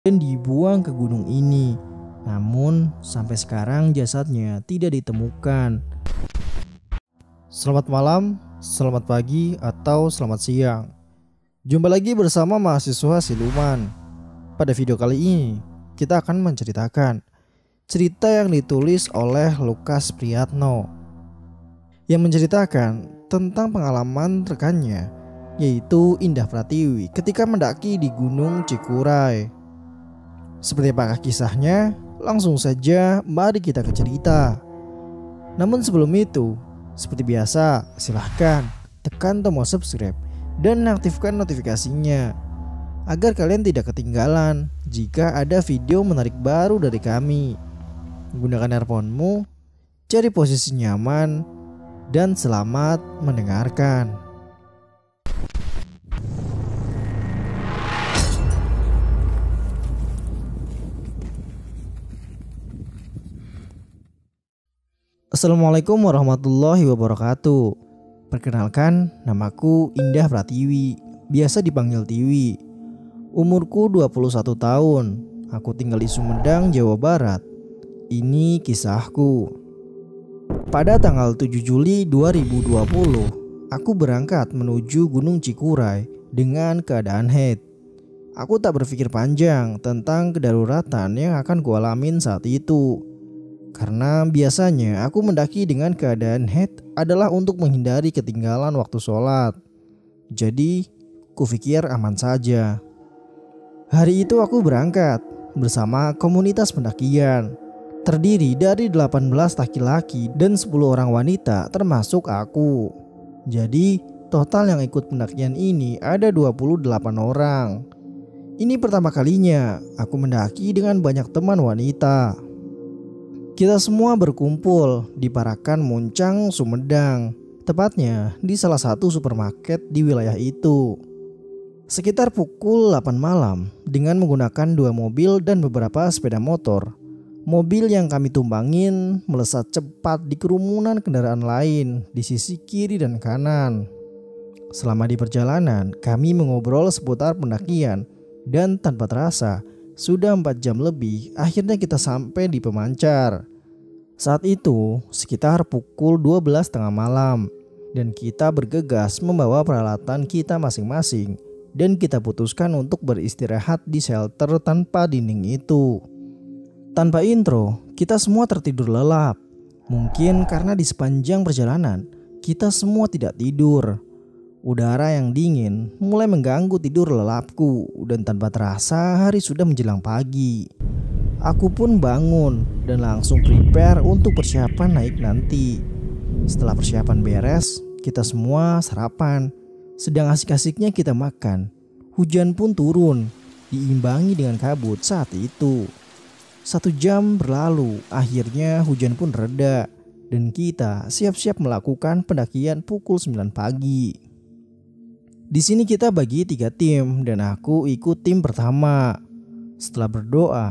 dan dibuang ke gunung ini. Namun sampai sekarang jasadnya tidak ditemukan. Selamat malam, selamat pagi, atau selamat siang. Jumpa lagi bersama mahasiswa Siluman. Pada video kali ini kita akan menceritakan cerita yang ditulis oleh Lukas Priyatno, yang menceritakan tentang pengalaman rekannya, yaitu Indah Pratiwi ketika mendaki di Gunung Cikuray. Seperti apakah kisahnya? Langsung saja mari kita ke cerita. Namun sebelum itu, seperti biasa, silahkan tekan tombol subscribe dan aktifkan notifikasinya agar kalian tidak ketinggalan jika ada video menarik baru dari kami. Gunakan earphone-mu, cari posisi nyaman, dan selamat mendengarkan. Assalamualaikum warahmatullahi wabarakatuh. Perkenalkan, namaku Indah Pratiwi, biasa dipanggil Tiwi. Umurku 21 tahun. Aku tinggal di Sumedang, Jawa Barat. Ini kisahku. Pada tanggal 7 Juli 2020, aku berangkat menuju Gunung Cikuray dengan keadaan haid. Aku tak berpikir panjang tentang kedaruratan yang akan kualamin saat itu. Karena biasanya aku mendaki dengan keadaan haid adalah untuk menghindari ketinggalan waktu sholat. Jadi kupikir aman saja. Hari itu aku berangkat bersama komunitas pendakian. Terdiri dari 18 laki-laki dan 10 orang wanita termasuk aku. Jadi total yang ikut pendakian ini ada 28 orang. Ini pertama kalinya aku mendaki dengan banyak teman wanita. Kita semua berkumpul di Parakan Muncang, Sumedang, tepatnya di salah satu supermarket di wilayah itu. Sekitar pukul 8 malam, dengan menggunakan 2 mobil dan beberapa sepeda motor, mobil yang kami tumbangin melesat cepat di kerumunan kendaraan lain di sisi kiri dan kanan. Selama di perjalanan, kami mengobrol seputar pendakian dan tanpa terasa sudah 4 jam lebih akhirnya kita sampai di pemancar. Saat itu sekitar pukul 12.30 malam dan kita bergegas membawa peralatan kita masing-masing dan kita putuskan untuk beristirahat di shelter tanpa dinding itu. Tanpa intro, kita semua tertidur lelap. Mungkin karena di sepanjang perjalanan kita semua tidak tidur. Udara yang dingin mulai mengganggu tidur lelapku dan tanpa terasa hari sudah menjelang pagi. Aku pun bangun dan langsung prepare untuk persiapan naik nanti. Setelah persiapan beres, kita semua sarapan. Sedang asik-asiknya kita makan. Hujan pun turun, diimbangi dengan kabut saat itu. 1 jam berlalu, akhirnya hujan pun reda dan kita siap-siap melakukan pendakian pukul 9 pagi. Di sini kita bagi 3 tim dan aku ikut tim pertama. Setelah berdoa,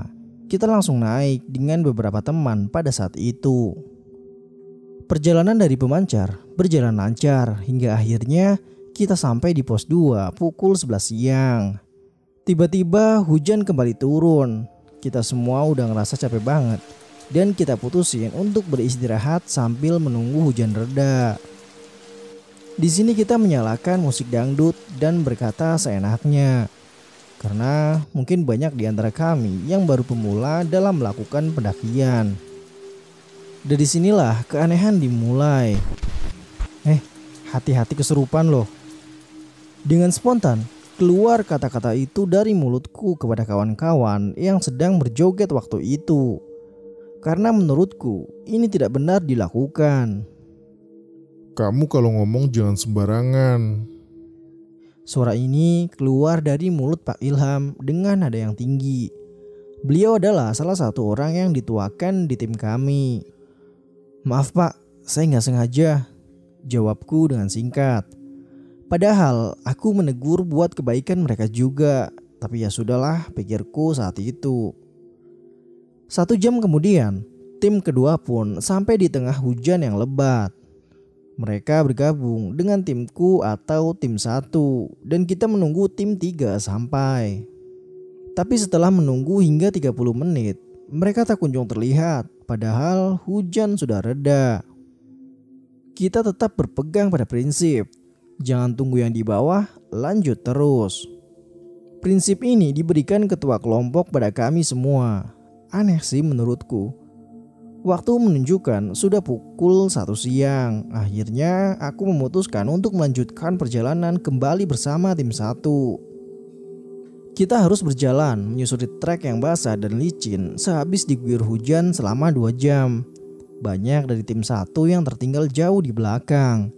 kita langsung naik dengan beberapa teman pada saat itu. Perjalanan dari pemancar berjalan lancar hingga akhirnya kita sampai di pos 2 pukul 11 siang. Tiba-tiba hujan kembali turun. Kita semua udah ngerasa capek banget dan kita putusin untuk beristirahat sambil menunggu hujan reda. Di sini kita menyalakan musik dangdut dan berkata seenaknya. Karena mungkin banyak di antara kami yang baru pemula dalam melakukan pendakian. Dari sinilah keanehan dimulai. Hati-hati kesurupan loh. Dengan spontan keluar kata-kata itu dari mulutku kepada kawan-kawan yang sedang berjoget waktu itu. Karena menurutku ini tidak benar dilakukan. Kamu kalau ngomong jangan sembarangan. Suara ini keluar dari mulut Pak Ilham dengan nada yang tinggi. Beliau adalah salah satu orang yang dituakan di tim kami. Maaf Pak, saya nggak sengaja, jawabku dengan singkat. Padahal aku menegur buat kebaikan mereka juga, tapi ya sudahlah pikirku saat itu. 1 jam kemudian, tim kedua pun sampai di tengah hujan yang lebat. Mereka bergabung dengan timku atau tim 1 dan kita menunggu tim 3 sampai. Tapi setelah menunggu hingga 30 menit, mereka tak kunjung terlihat, padahal hujan sudah reda. Kita tetap berpegang pada prinsip, jangan tunggu yang di bawah, lanjut terus. Prinsip ini diberikan ketua kelompok pada kami semua. Aneh sih menurutku. Waktu menunjukkan sudah pukul 1 siang. Akhirnya aku memutuskan untuk melanjutkan perjalanan kembali bersama tim 1. Kita harus berjalan menyusuri trek yang basah dan licin sehabis diguyur hujan selama 2 jam. Banyak dari tim 1 yang tertinggal jauh di belakang.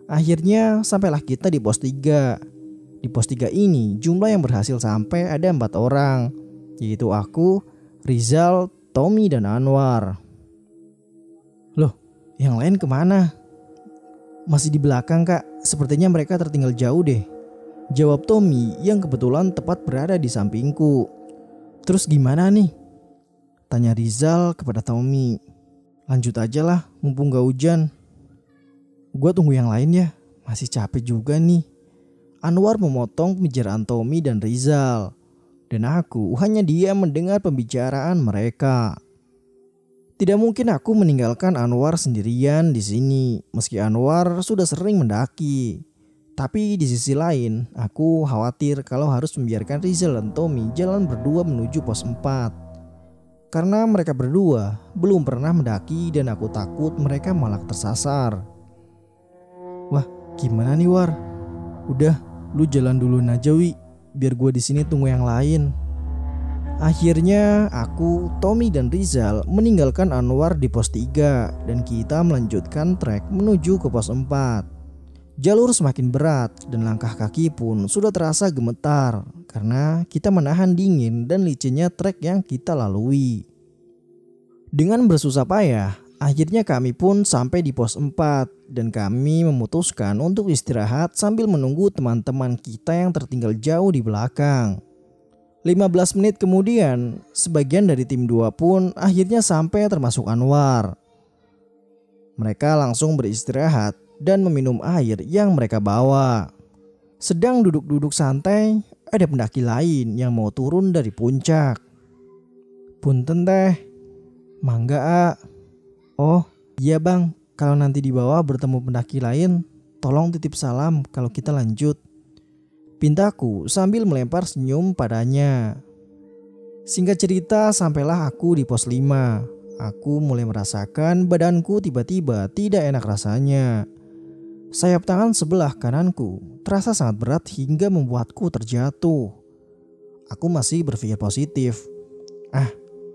Akhirnya sampailah kita di pos 3. Di pos 3 ini jumlah yang berhasil sampai ada 4 orang, yaitu aku, Rizal, Tommy, dan Anwar. Loh, yang lain kemana? Masih di belakang kak, sepertinya mereka tertinggal jauh deh, jawab Tommy yang kebetulan tepat berada di sampingku. Terus gimana nih? Tanya Rizal kepada Tommy. Lanjut aja lah, mumpung gak hujan. Gua tunggu yang lain ya, masih capek juga nih. Anwar memotong pembicaraan Tommy dan Rizal. Dan aku hanya diam mendengar pembicaraan mereka. Tidak mungkin aku meninggalkan Anwar sendirian di sini, meski Anwar sudah sering mendaki. Tapi di sisi lain, aku khawatir kalau harus membiarkan Rizal dan Tommy jalan berdua menuju pos 4. Karena mereka berdua belum pernah mendaki dan aku takut mereka malah tersasar. Wah, gimana nih War? Udah, lu jalan dulu aja Wi, biar gue di sini tunggu yang lain. Akhirnya aku, Tommy, dan Rizal meninggalkan Anwar di pos 3 dan kita melanjutkan trek menuju ke pos 4. Jalur semakin berat dan langkah kaki pun sudah terasa gemetar karena kita menahan dingin dan licinnya trek yang kita lalui. Dengan bersusah payah, akhirnya kami pun sampai di pos 4 dan kami memutuskan untuk istirahat sambil menunggu teman-teman kita yang tertinggal jauh di belakang. 15 menit kemudian, sebagian dari tim 2 pun akhirnya sampai termasuk Anwar. Mereka langsung beristirahat dan meminum air yang mereka bawa. Sedang duduk-duduk santai, ada pendaki lain yang mau turun dari puncak. Punten teh, mangga a. Oh iya bang, kalau nanti di bawah bertemu pendaki lain, tolong titip salam kalau kita lanjut, pintaku sambil melempar senyum padanya. Singkat cerita, sampailah aku di pos 5. Aku mulai merasakan badanku tiba-tiba tidak enak rasanya. Sayap tangan sebelah kananku terasa sangat berat hingga membuatku terjatuh. Aku masih berpikir positif.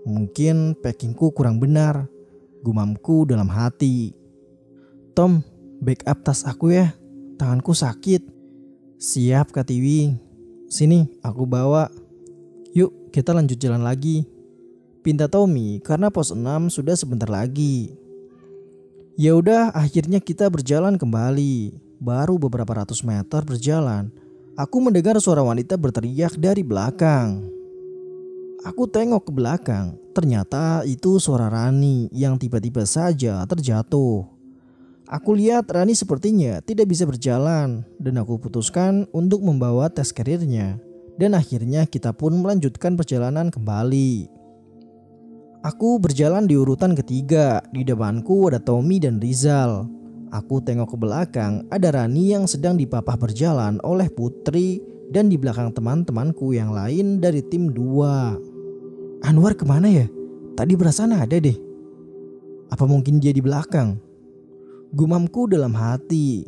Mungkin packingku kurang benar, gumamku dalam hati. Tom, backup tas aku ya, tanganku sakit. Siap Kak Tiwi, sini aku bawa. Yuk kita lanjut jalan lagi, pinta Tommy karena pos 6 sudah sebentar lagi. Ya udah, akhirnya kita berjalan kembali. Baru beberapa ratus meter berjalan, aku mendengar suara wanita berteriak dari belakang. Aku tengok ke belakang, ternyata itu suara Rani yang tiba-tiba saja terjatuh. Aku lihat Rani sepertinya tidak bisa berjalan dan aku putuskan untuk membawa tes karirnya. Dan akhirnya kita pun melanjutkan perjalanan kembali. Aku berjalan di urutan ketiga, di depanku ada Tommy dan Rizal. Aku tengok ke belakang, ada Rani yang sedang dipapah berjalan oleh Putri dan di belakang teman-temanku yang lain dari tim 2. Anwar kemana ya? Tadi perasaan ada deh. Apa mungkin dia di belakang? Gumamku dalam hati.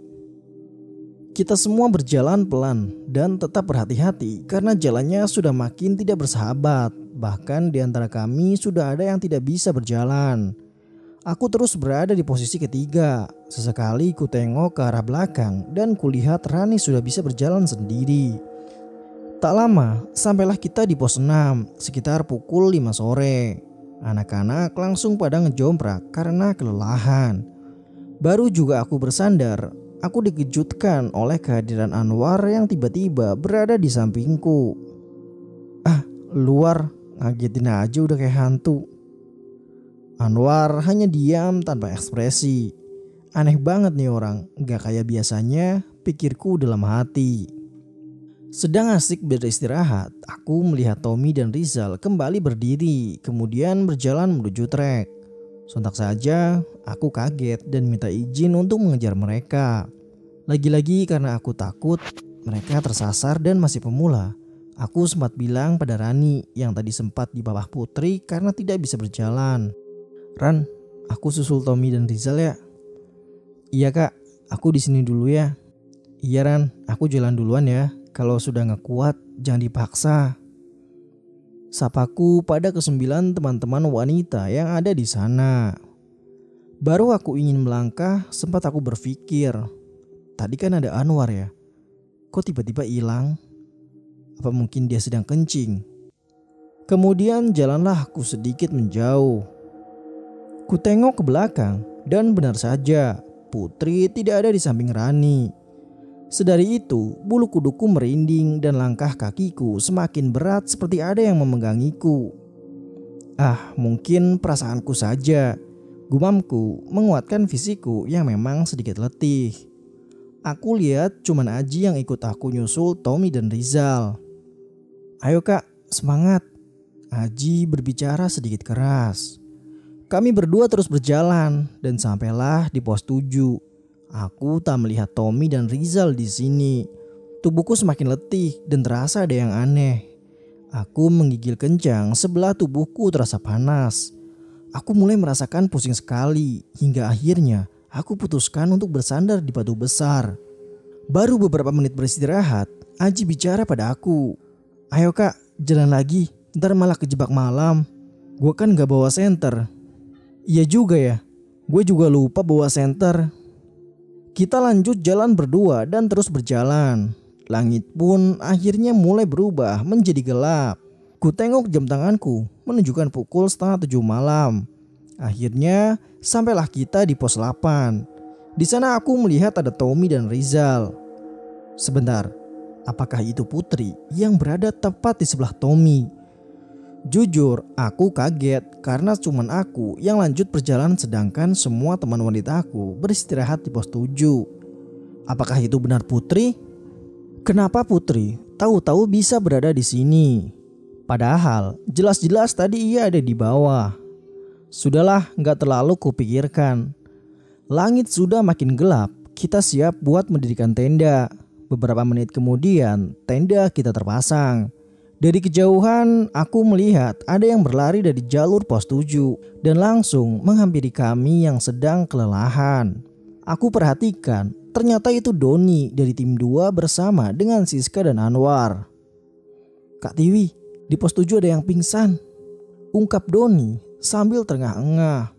Kita semua berjalan pelan dan tetap berhati-hati karena jalannya sudah makin tidak bersahabat. Bahkan di antara kami sudah ada yang tidak bisa berjalan. Aku terus berada di posisi ketiga. Sesekali ku tengok ke arah belakang dan kulihat Rani sudah bisa berjalan sendiri. Tak lama sampailah kita di pos 6 sekitar pukul 5 sore. Anak-anak langsung pada ngejomprak karena kelelahan. Baru juga aku bersandar, aku dikejutkan oleh kehadiran Anwar yang tiba-tiba berada di sampingku. Luar, ngagetin aja udah kayak hantu. Anwar hanya diam tanpa ekspresi. Aneh banget nih orang, gak kayak biasanya, pikirku dalam hati. Sedang asik beristirahat, aku melihat Tommy dan Rizal kembali berdiri, kemudian berjalan menuju trek. Sontak saja, aku kaget dan minta izin untuk mengejar mereka. Lagi-lagi karena aku takut mereka tersasar dan masih pemula. Aku sempat bilang pada Rani yang tadi sempat di bawah Putri karena tidak bisa berjalan. "Ran, aku susul Tommy dan Rizal ya." "Iya kak, aku di sini dulu ya." "Iya Ran, aku jalan duluan ya. Kalau sudah gak kuat, jangan dipaksa." Sapaku pada kesembilan teman-teman wanita yang ada di sana. Baru aku ingin melangkah, sempat aku berpikir, tadi kan ada Anwar ya. Kok tiba-tiba hilang? Apa mungkin dia sedang kencing? Kemudian jalanlah aku sedikit menjauh. Ku tengok ke belakang dan benar saja Putri tidak ada di samping Rani. Sedari itu, bulu kuduku merinding dan langkah kakiku semakin berat seperti ada yang memegangiku. Mungkin perasaanku saja. Gumamku menguatkan fisikku yang memang sedikit letih. Aku lihat cuman Aji yang ikut aku nyusul Tommy dan Rizal. "Ayo kak, semangat." Aji berbicara sedikit keras. Kami berdua terus berjalan dan sampailah di pos 7. Aku tak melihat Tommy dan Rizal di sini. Tubuhku semakin letih dan terasa ada yang aneh. Aku menggigil kencang sebelah tubuhku terasa panas. Aku mulai merasakan pusing sekali hingga akhirnya aku putuskan untuk bersandar di batu besar. Baru beberapa menit beristirahat, Aji bicara pada aku. "Ayo kak, jalan lagi, ntar malah kejebak malam. Gue kan gak bawa senter." "Iya juga ya, gue juga lupa bawa senter." Kita lanjut jalan berdua dan terus berjalan. Langit pun akhirnya mulai berubah menjadi gelap. Ku tengok jam tanganku menunjukkan pukul 6:30 malam. Akhirnya sampailah kita di pos 8. Di sana aku melihat ada Tommy dan Rizal. Sebentar, apakah itu Putri yang berada tepat di sebelah Tommy? Jujur, aku kaget karena cuman aku yang lanjut perjalanan sedangkan semua teman wanita aku beristirahat di pos 7. Apakah itu benar Putri? Kenapa Putri tahu-tahu bisa berada di sini? Padahal jelas-jelas tadi ia ada di bawah. Sudahlah, gak terlalu kupikirkan. Langit sudah makin gelap, kita siap buat mendirikan tenda. Beberapa menit kemudian tenda kita terpasang. Dari kejauhan aku melihat ada yang berlari dari jalur pos 7 dan langsung menghampiri kami yang sedang kelelahan. Aku perhatikan ternyata itu Doni dari tim 2 bersama dengan Siska dan Anwar. "Kak Tiwi, di pos 7 ada yang pingsan," ungkap Doni sambil terengah-engah.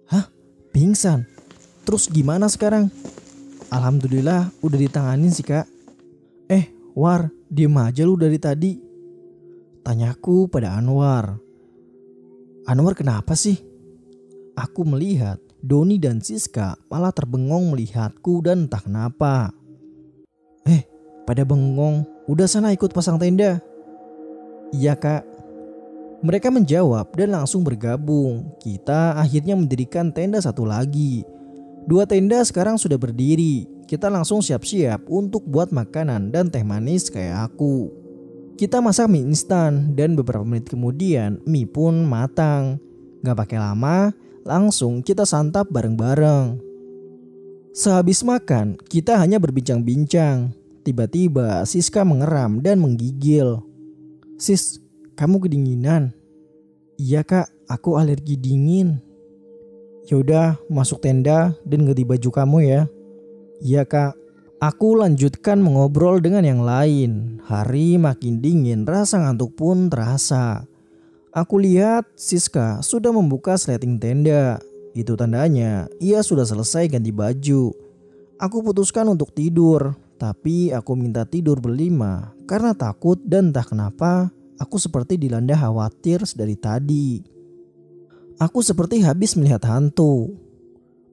"Hah? Pingsan? Terus gimana sekarang?" "Alhamdulillah udah ditanganin sih kak." "War, diem aja lu dari tadi," tanyaku pada Anwar. "Anwar kenapa sih?" Aku melihat Doni dan Siska malah terbengong melihatku dan entah kenapa. Pada bengong, udah sana ikut pasang tenda." "Iya kak." Mereka menjawab dan langsung bergabung. Kita akhirnya mendirikan tenda satu lagi. 2 tenda sekarang sudah berdiri. Kita langsung siap-siap untuk buat makanan dan teh manis kayak aku. Kita masak mie instan dan beberapa menit kemudian mie pun matang. Gak pakai lama, langsung kita santap bareng-bareng. Sehabis makan, kita hanya berbincang-bincang. Tiba-tiba Siska mengeram dan menggigil. "Sis, kamu kedinginan?" "Iya kak, aku alergi dingin." "Yaudah, masuk tenda dan ganti baju kamu ya." "Iya kak." Aku lanjutkan mengobrol dengan yang lain. Hari makin dingin, rasa ngantuk pun terasa. Aku lihat Siska sudah membuka sleting tenda. Itu tandanya ia sudah selesai ganti baju. Aku putuskan untuk tidur, tapi aku minta tidur berlima karena takut dan entah kenapa aku seperti dilanda khawatir dari tadi. Aku seperti habis melihat hantu.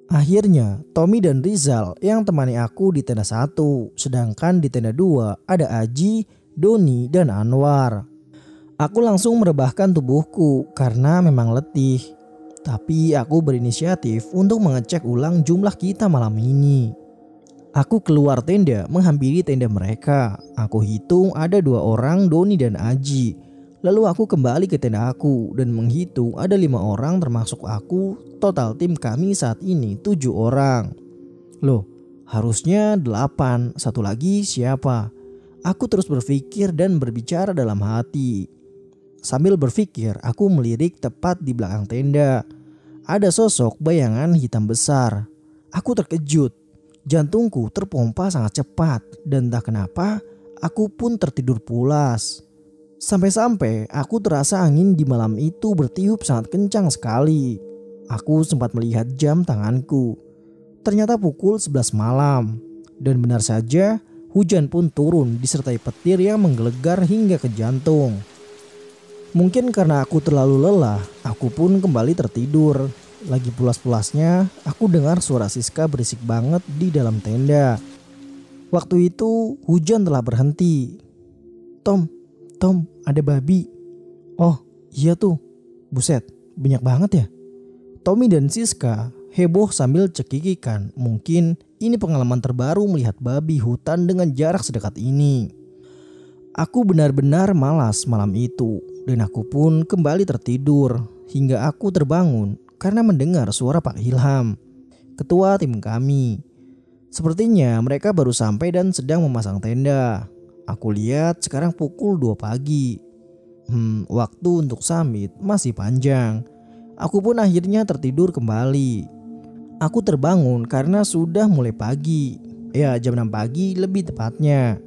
Akhirnya Tommy dan Rizal yang temani aku di tenda 1, sedangkan di tenda 2 ada Aji, Doni, dan Anwar. Aku langsung merebahkan tubuhku karena memang letih. Tapi aku berinisiatif untuk mengecek ulang jumlah kita malam ini. Aku keluar tenda menghampiri tenda mereka. Aku hitung ada 2 orang, Doni dan Aji. Lalu aku kembali ke tenda aku dan menghitung ada 5 orang termasuk aku. Total tim kami saat ini 7 orang. Loh, harusnya 8. Satu lagi siapa? Aku terus berpikir dan berbicara dalam hati. Sambil berpikir, aku melirik tepat di belakang tenda. Ada sosok bayangan hitam besar. Aku terkejut. Jantungku terpompa sangat cepat dan entah kenapa aku pun tertidur pulas. Sampai-sampai aku terasa angin di malam itu bertiup sangat kencang sekali. Aku sempat melihat jam tanganku. Ternyata pukul 11 malam. Dan benar saja hujan pun turun disertai petir yang menggelegar hingga ke jantung. Mungkin karena aku terlalu lelah, aku pun kembali tertidur. Lagi pulas-pulasnya, aku dengar suara Siska berisik banget di dalam tenda. Waktu itu hujan telah berhenti. Tom, ada babi. Oh iya tuh, buset, banyak banget ya. Tommy dan Siska heboh sambil cekikikan. Mungkin ini pengalaman terbaru melihat babi hutan dengan jarak sedekat ini. Aku benar-benar malas malam itu dan aku pun kembali tertidur hingga aku terbangun karena mendengar suara Pak Ilham, ketua tim kami. Sepertinya mereka baru sampai dan sedang memasang tenda. Aku lihat sekarang pukul 2 pagi. Waktu untuk summit masih panjang. Aku pun akhirnya tertidur kembali. Aku terbangun karena sudah mulai pagi. Ya, jam 6 pagi lebih tepatnya.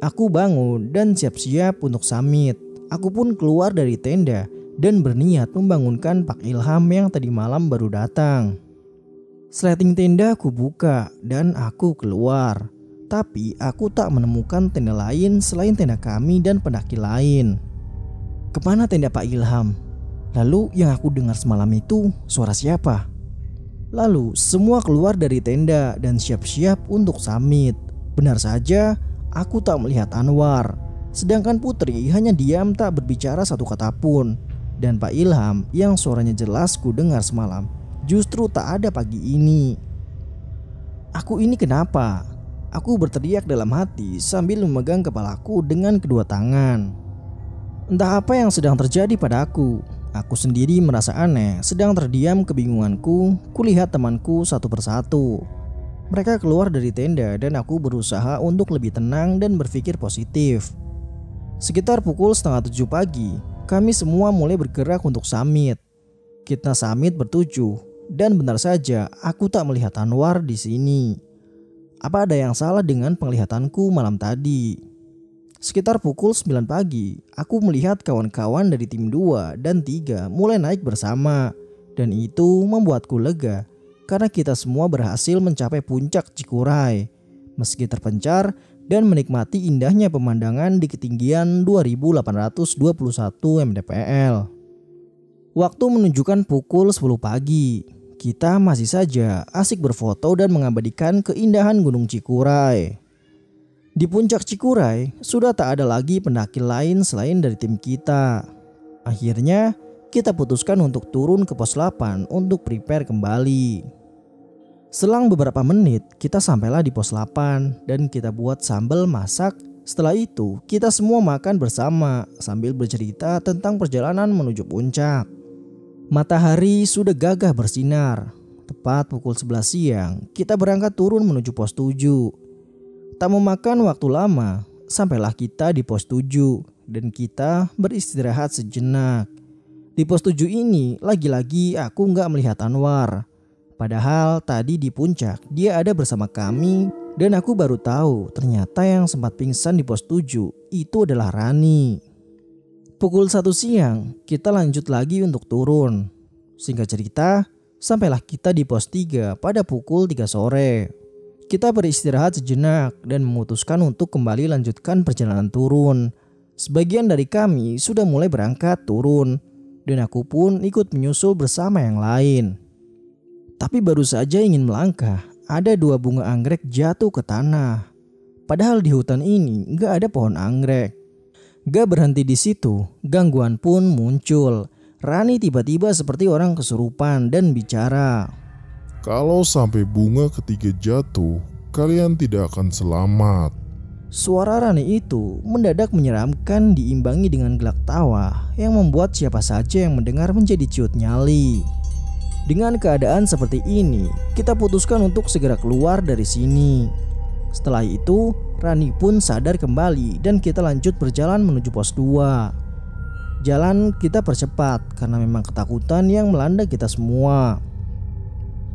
Aku bangun dan siap-siap untuk summit. Aku pun keluar dari tenda dan berniat membangunkan Pak Ilham yang tadi malam baru datang. Sleting tenda aku buka dan aku keluar. Tapi aku tak menemukan tenda lain selain tenda kami dan pendaki lain. Kemana tenda Pak Ilham? Lalu yang aku dengar semalam itu suara siapa? Lalu semua keluar dari tenda dan siap-siap untuk summit. Benar saja aku tak melihat Anwar. Sedangkan Putri hanya diam tak berbicara satu kata pun. Dan Pak Ilham yang suaranya jelas ku dengar semalam justru tak ada pagi ini. Aku ini kenapa? Aku berteriak dalam hati sambil memegang kepalaku dengan kedua tangan. Entah apa yang sedang terjadi padaku. Aku sendiri merasa aneh, sedang terdiam kebingunganku. Kulihat temanku satu persatu. Mereka keluar dari tenda dan aku berusaha untuk lebih tenang dan berpikir positif. Sekitar pukul 6:30 pagi, kami semua mulai bergerak untuk summit. Kita summit bertujuh dan benar saja aku tak melihat Anwar di sini. Apa ada yang salah dengan penglihatanku malam tadi? Sekitar pukul 9 pagi, aku melihat kawan-kawan dari tim 2 dan 3 mulai naik bersama. Dan itu membuatku lega karena kita semua berhasil mencapai puncak Cikuray. Meski terpencar dan menikmati indahnya pemandangan di ketinggian 2821 mdpl. Waktu menunjukkan pukul 10 pagi. Kita masih saja asik berfoto dan mengabadikan keindahan Gunung Cikuray. Di puncak Cikuray sudah tak ada lagi pendaki lain selain dari tim kita. Akhirnya kita putuskan untuk turun ke pos 8 untuk prepare kembali. Selang beberapa menit kita sampailah di pos 8 dan kita buat sambal masak. Setelah itu kita semua makan bersama sambil bercerita tentang perjalanan menuju puncak. Matahari sudah gagah bersinar. Tepat pukul 11 siang kita berangkat turun menuju pos 7. Tak memakan waktu lama, sampailah kita di pos 7 dan kita beristirahat sejenak. Di pos 7 ini lagi-lagi aku gak melihat Anwar. Padahal tadi di puncak dia ada bersama kami dan aku baru tahu ternyata yang sempat pingsan di pos 7 itu adalah Rani. Pukul 1 siang kita lanjut lagi untuk turun. Singkat cerita, sampailah kita di pos 3 pada pukul 3 sore. Kita beristirahat sejenak dan memutuskan untuk kembali lanjutkan perjalanan turun. Sebagian dari kami sudah mulai berangkat turun dan aku pun ikut menyusul bersama yang lain. Tapi baru saja ingin melangkah, ada 2 bunga anggrek jatuh ke tanah. Padahal di hutan ini gak ada pohon anggrek. Gak berhenti di situ, gangguan pun muncul. Rani tiba-tiba seperti orang kesurupan dan bicara. Kalau sampai bunga ketiga jatuh, kalian tidak akan selamat. Suara Rani itu mendadak menyeramkan diimbangi dengan gelak tawa yang membuat siapa saja yang mendengar menjadi ciut nyali. Dengan keadaan seperti ini, kita putuskan untuk segera keluar dari sini. Setelah itu, Rani pun sadar kembali dan kita lanjut berjalan menuju pos 2. Jalan kita percepat karena memang ketakutan yang melanda kita semua.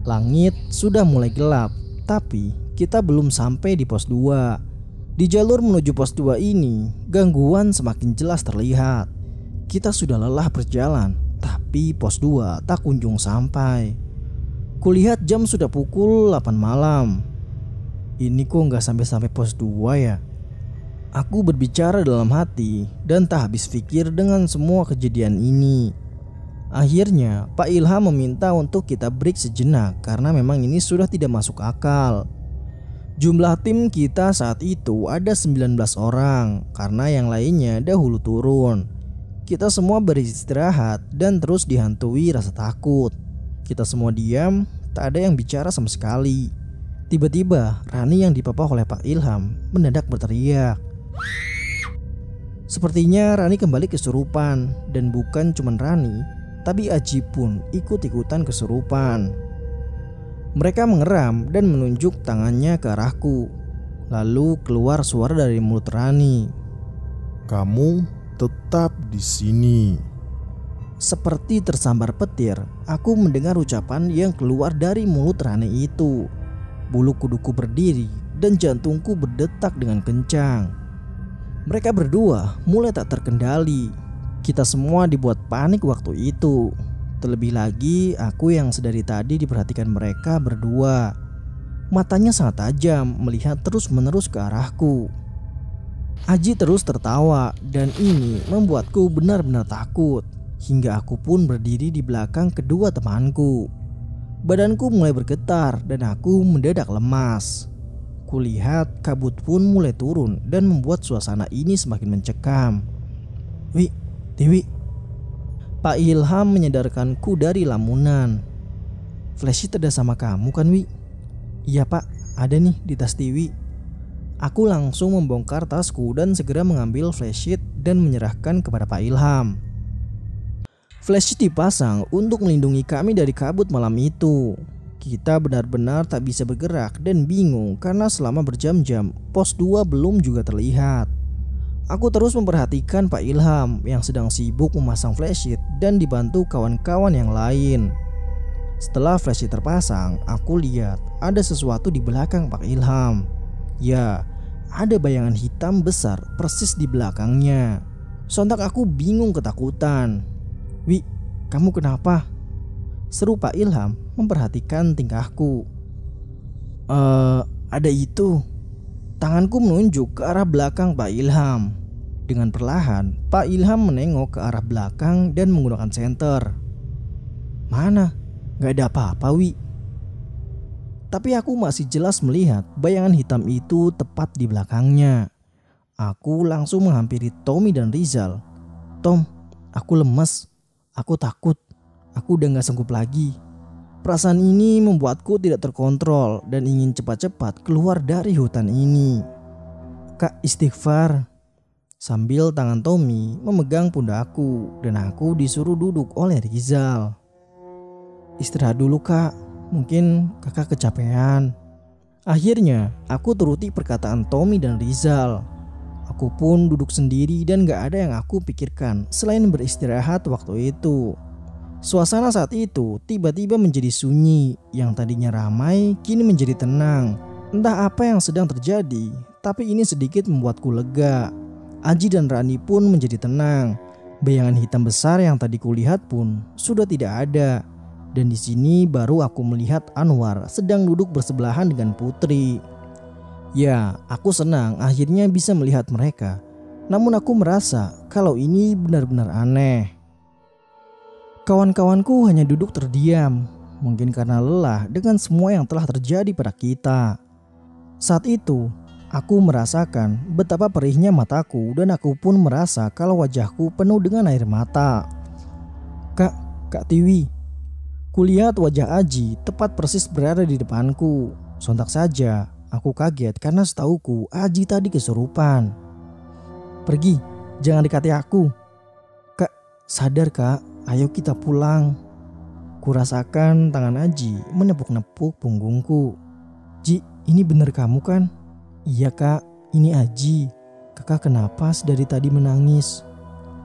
Langit sudah mulai gelap, tapi kita belum sampai di pos 2. Di jalur menuju pos 2 ini, gangguan semakin jelas terlihat. Kita sudah lelah berjalan, tapi pos 2 tak kunjung sampai. Kulihat jam sudah pukul 8 malam. Ini kok nggak sampai-sampai pos 2 ya? Aku berbicara dalam hati dan tak habis pikir dengan semua kejadian ini. Akhirnya Pak Ilham meminta untuk kita break sejenak karena memang ini sudah tidak masuk akal. Jumlah tim kita saat itu ada 19 orang karena yang lainnya dahulu turun. Kita semua beristirahat dan terus dihantui rasa takut. Kita semua diam, tak ada yang bicara sama sekali. Tiba-tiba Rani yang dipapah oleh Pak Ilham mendadak berteriak. Sepertinya Rani kembali kesurupan, dan bukan cuma Rani, tapi Aji pun ikut-ikutan kesurupan. Mereka mengeram dan menunjuk tangannya ke arahku. Lalu keluar suara dari mulut Rani. Kamu tetap di sini. Seperti tersambar petir, aku mendengar ucapan yang keluar dari mulut Rani itu. Bulu kuduku berdiri dan jantungku berdetak dengan kencang. Mereka berdua mulai tak terkendali. Kita semua dibuat panik waktu itu. Terlebih lagi aku yang sedari tadi diperhatikan mereka berdua. Matanya sangat tajam melihat terus-menerus ke arahku. Aji terus tertawa dan ini membuatku benar-benar takut. Hingga aku pun berdiri di belakang kedua temanku. Badanku mulai bergetar dan aku mendadak lemas. Kulihat kabut pun mulai turun dan membuat suasana ini semakin mencekam. Wi, Dewi. Pak Ilham menyadarkanku dari lamunan. Flashit ada sama kamu kan, Wi? Iya pak, ada nih di tas Tiwi. Aku langsung membongkar tasku dan segera mengambil flashit dan menyerahkan kepada Pak Ilham. Flashit dipasang untuk melindungi kami dari kabut malam itu. Kita benar-benar tak bisa bergerak dan bingung karena selama berjam-jam pos 2 belum juga terlihat. Aku terus memperhatikan Pak Ilham yang sedang sibuk memasang flashit dan dibantu kawan-kawan yang lain. Setelah flashit terpasang, aku lihat ada sesuatu di belakang Pak Ilham. Ya, ada bayangan hitam besar persis di belakangnya. Sontak aku bingung ketakutan. Wi, kamu kenapa? Seru Pak Ilham memperhatikan tingkahku. Ada itu. Tanganku menunjuk ke arah belakang Pak Ilham. Dengan perlahan, Pak Ilham menengok ke arah belakang dan menggunakan senter. Mana? Gak ada apa-apa, Wi. Tapi aku masih jelas melihat bayangan hitam itu tepat di belakangnya. Aku langsung menghampiri Tommy dan Rizal. Tom, aku lemas. Aku takut. Aku udah gak sanggup lagi. Perasaan ini membuatku tidak terkontrol dan ingin cepat-cepat keluar dari hutan ini. Kak, istighfar. Sambil tangan Tommy memegang pundakku dan aku disuruh duduk oleh Rizal. Istirahat dulu kak, mungkin kakak kecapean. Akhirnya aku turuti perkataan Tommy dan Rizal. Aku pun duduk sendiri dan gak ada yang aku pikirkan selain beristirahat waktu itu. Suasana saat itu tiba-tiba menjadi sunyi. Yang tadinya ramai kini menjadi tenang. Entah apa yang sedang terjadi, tapi ini sedikit membuatku lega. Aji dan Rani pun menjadi tenang. Bayangan hitam besar yang tadi kulihat pun sudah tidak ada. Dan di sini baru aku melihat Anwar sedang duduk bersebelahan dengan Putri. Ya, aku senang akhirnya bisa melihat mereka. Namun aku merasa kalau ini benar-benar aneh. Kawan-kawanku hanya duduk terdiam, mungkin karena lelah dengan semua yang telah terjadi pada kita. Saat itu, aku merasakan betapa perihnya mataku dan aku pun merasa kalau wajahku penuh dengan air mata. Kak Tiwi. Kulihat wajah Aji tepat persis berada di depanku. Sontak saja Aku kaget karena setauku Aji tadi kesurupan. Pergi, jangan dekati aku. Kak, sadar kak, ayo kita pulang. Kurasakan tangan Aji menepuk-nepuk punggungku. Ji, ini bener kamu kan? Iya kak, ini Aji. Kakak kenapa dari tadi menangis?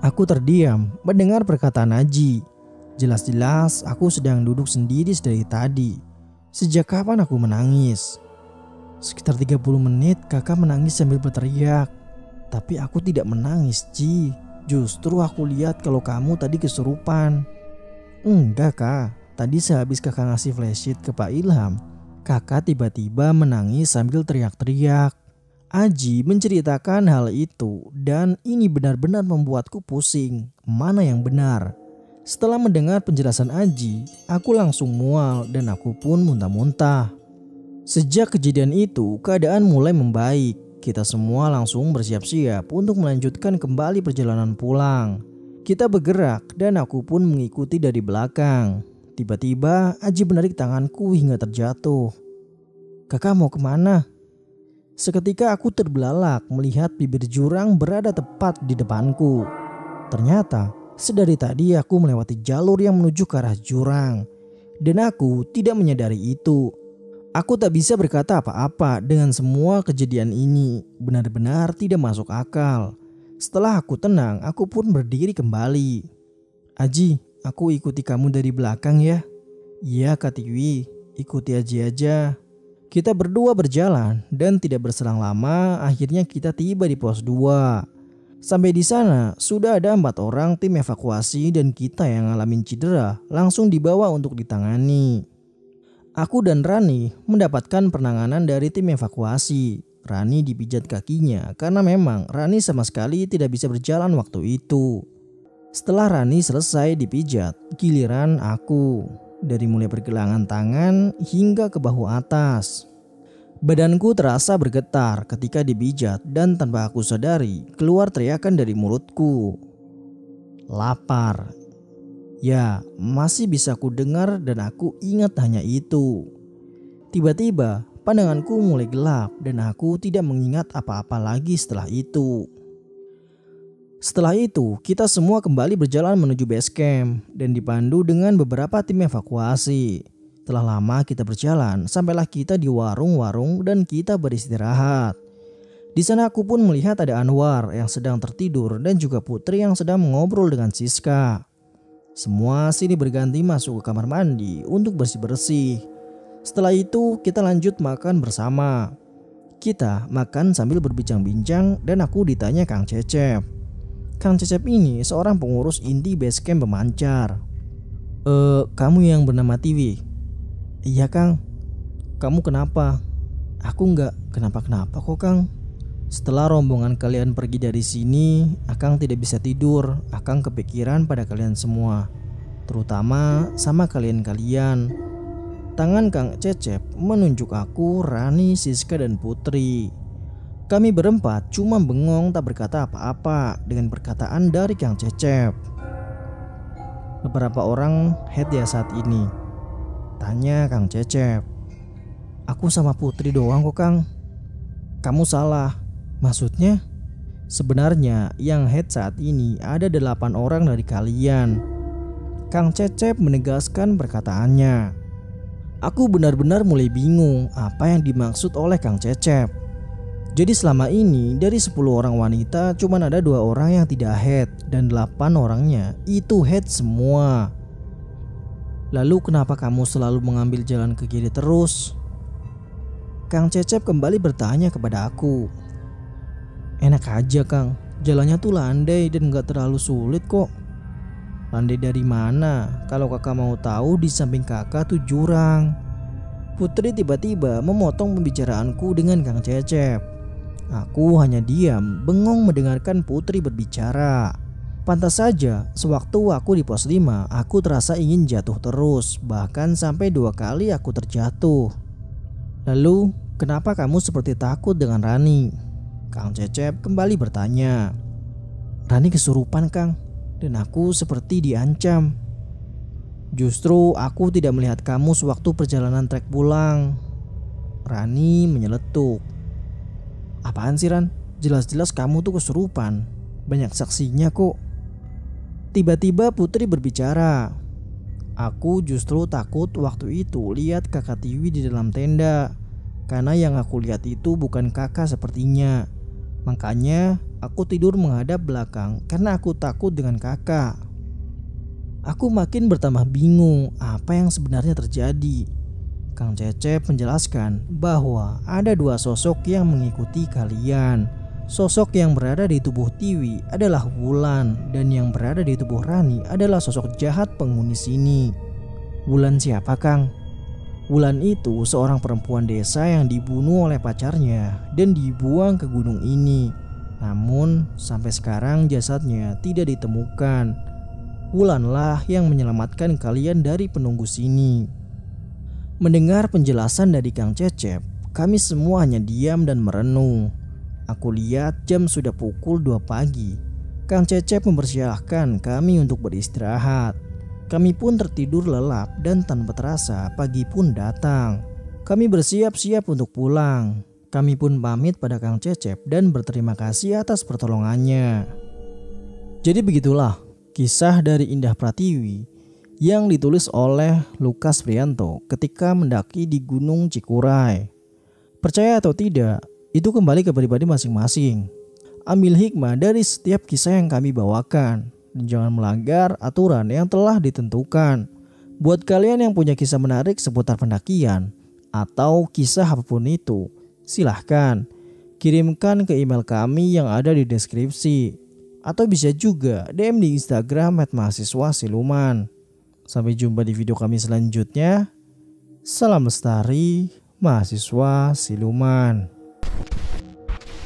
Aku terdiam mendengar perkataan Aji. Jelas-jelas aku sedang duduk sendiri dari tadi. Sejak kapan aku menangis? Sekitar 30 menit kakak menangis sambil berteriak. Tapi aku tidak menangis, Ji. Justru aku lihat kalau kamu tadi kesurupan. Enggak kak, tadi sehabis kakak ngasih flashlight ke Pak Ilham, kakak tiba-tiba menangis sambil teriak-teriak. Aji menceritakan hal itu dan ini benar-benar membuatku pusing. Mana yang benar? Setelah mendengar penjelasan Aji, aku langsung mual dan aku pun muntah-muntah. Sejak kejadian itu, keadaan mulai membaik. Kita semua langsung bersiap-siap untuk melanjutkan kembali perjalanan pulang. Kita bergerak dan aku pun mengikuti dari belakang. Tiba-tiba Aji menarik tanganku hingga terjatuh. Kakak mau kemana? Seketika aku terbelalak melihat bibir jurang berada tepat di depanku. Ternyata sedari tadi aku melewati jalur yang menuju ke arah jurang. Dan aku tidak menyadari itu. Aku tak bisa berkata apa-apa dengan semua kejadian ini. Benar-benar tidak masuk akal. Setelah aku tenang, aku pun berdiri kembali. Aji, aku ikuti kamu dari belakang ya. Iya Kak Tiwi, ikuti Aji aja. Kita berdua berjalan dan tidak berselang lama akhirnya kita tiba di pos 2. Sampai di sana sudah ada 4 orang tim evakuasi dan kita yang ngalamin cedera langsung dibawa untuk ditangani. Aku dan Rani mendapatkan penanganan dari tim evakuasi. Rani dipijat kakinya karena memang Rani sama sekali tidak bisa berjalan waktu itu. Setelah Rani selesai dipijat, giliran aku. Dari mulai pergelangan tangan hingga ke bahu atas. Badanku terasa bergetar ketika dipijat dan tanpa aku sadari keluar teriakan dari mulutku. Lapar. Ya, masih bisa ku dengar dan aku ingat hanya itu. Tiba-tiba pandanganku mulai gelap dan aku tidak mengingat apa-apa lagi setelah itu. Setelah itu, kita semua kembali berjalan menuju base camp dan dipandu dengan beberapa tim evakuasi. Setelah lama kita berjalan, sampailah kita di warung-warung dan kita beristirahat. Di sana aku pun melihat ada Anwar yang sedang tertidur dan juga Putri yang sedang mengobrol dengan Siska. Semua sini berganti masuk ke kamar mandi untuk bersih-bersih. Setelah itu kita lanjut makan bersama. Kita makan sambil berbincang-bincang dan aku ditanya Kang Cecep. Kang Cecep ini seorang pengurus inti base camp pemancar. Kamu yang bernama Tiwi? Iya Kang. Kamu kenapa? Aku nggak kenapa-kenapa kok Kang. Setelah rombongan kalian pergi dari sini, Akang tidak bisa tidur. Akang kepikiran pada kalian semua, terutama sama kalian-kalian. Tangan Kang Cecep menunjuk aku, Rani, Siska dan Putri. Kami berempat cuma bengong tak berkata apa-apa dengan perkataan dari Kang Cecep. Beberapa orang head ya saat ini? Tanya Kang Cecep. Aku sama Putri doang kok Kang. Kamu salah. Maksudnya? Sebenarnya yang head saat ini ada 8 orang dari kalian. Kang Cecep menegaskan perkataannya. Aku benar-benar mulai bingung apa yang dimaksud oleh Kang Cecep. Jadi selama ini dari 10 orang wanita cuma ada 2 orang yang tidak head dan 8 orangnya itu head semua. Lalu kenapa kamu selalu mengambil jalan ke kiri terus? Kang Cecep kembali bertanya kepada aku. Enak aja Kang, jalannya tuh landai dan gak terlalu sulit kok. Landai dari mana? Kalau kakak mau tahu, di samping kakak tuh jurang. Putri tiba-tiba memotong pembicaraanku dengan Kang Cecep. Aku hanya diam, bengong mendengarkan Putri berbicara. Pantas saja, sewaktu aku di pos 5, aku terasa ingin jatuh terus. Bahkan sampai 2 kali aku terjatuh. Lalu, kenapa kamu seperti takut dengan Rani? Kang Cecep kembali bertanya. Rani kesurupan Kang, dan aku seperti diancam. Justru aku tidak melihat kamu sewaktu perjalanan trek pulang. Rani menyeletuk. Apaan sih Ran? Jelas-jelas kamu tuh kesurupan. Banyak saksinya kok. Tiba-tiba Putri berbicara. Aku justru takut waktu itu lihat kakak Tiwi di dalam tenda. Karena yang aku lihat itu bukan kakak sepertinya. Makanya aku tidur menghadap belakang karena aku takut dengan kakak. Aku makin bertambah bingung apa yang sebenarnya terjadi. Kang Cecep menjelaskan bahwa ada dua sosok yang mengikuti kalian. Sosok yang berada di tubuh Tiwi adalah Wulan, dan yang berada di tubuh Rani adalah sosok jahat penghuni sini. Wulan siapa Kang? Wulan itu seorang perempuan desa yang dibunuh oleh pacarnya dan dibuang ke gunung ini. Namun sampai sekarang jasadnya tidak ditemukan. Wulanlah yang menyelamatkan kalian dari penunggu sini. Mendengar penjelasan dari Kang Cecep, kami semua hanya diam dan merenung. Aku lihat jam sudah pukul 2 pagi. Kang Cecep mempersilahkan kami untuk beristirahat. Kami pun tertidur lelap dan tanpa terasa pagi pun datang. Kami bersiap-siap untuk pulang. Kami pun pamit pada Kang Cecep dan berterima kasih atas pertolongannya. Jadi begitulah kisah dari Indah Pratiwi yang ditulis oleh Lukas Prianto ketika mendaki di Gunung Cikuray. Percaya atau tidak, itu kembali ke pribadi masing-masing. Ambil hikmah dari setiap kisah yang kami bawakan dan jangan melanggar aturan yang telah ditentukan. Buat kalian yang punya kisah menarik seputar pendakian atau kisah apapun itu, silahkan kirimkan ke email kami yang ada di deskripsi. Atau bisa juga DM di Instagram @mahasiswa_siluman. Sampai jumpa di video kami selanjutnya. Salam lestari, mahasiswa siluman.